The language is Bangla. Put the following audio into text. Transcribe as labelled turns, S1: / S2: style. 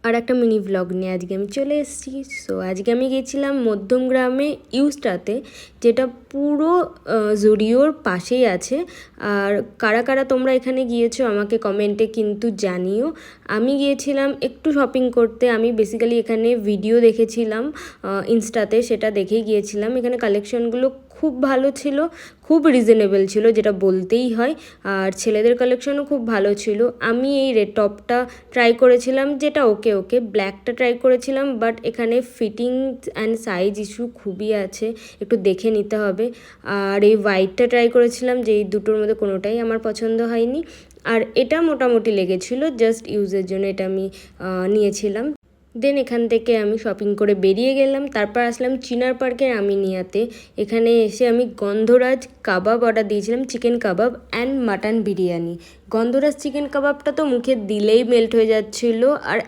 S1: আর একটা মিনি ব্লগ নিয়ে আজকে আমি চলে এসেছি। সো আজকে আমি গিয়েছিলাম মধ্যমগ্রামে ইউস্টাতে, যেটা পুরো জুডিওর পাশেই আছে। আর কারা কারা তোমরা এখানে গিয়েছো আমাকে কমেন্টে কিন্তু জানিও। আমি গিয়েছিলাম একটু শপিং করতে। আমি বেসিক্যালি এখানে ভিডিও দেখেছিলাম ইনস্টাতে, সেটা দেখেই গিয়েছিলাম। এখানে কালেকশনগুলো খুব ভালো ছিল, খুব রিজনেবল ছিল, যেটা বলতেই হয়। আর ছেলেদের কালেকশনও খুব ভালো ছিল। আমি এই রেড টপটা ট্রাই করেছিলাম, যেটা ওকে ব্ল্যাকটা ট্রাই করেছিলাম, বাট এখানে ফিটিং অ্যান্ড সাইজ ইস্যু খুবই আছে, একটু দেখে নিতে হবে। আর এই হোয়াইটটা ট্রাই করেছিলাম, যে এই দুটোর মধ্যে কোনোটাই আমার পছন্দ হয়নি। আর এটা মোটামুটি লেগেছিল, জাস্ট ইউজের জন্য এটা আমি নিয়েছিলাম। দেন এখান থেকে আমি শপিং করে বেরিয়ে গেলাম। তারপর আসলাম চিনার পার্কের আমিনিয়াতে। এখানে এসে আমি গন্ধরাজ কাবাব অর্ডার দিয়েছিলাম, chicken kebab and mutton biryani. Gondhoraj chicken কাবাবটা তো মুখে দিলেই মেল্ট হয়ে যাচ্ছিলো, আর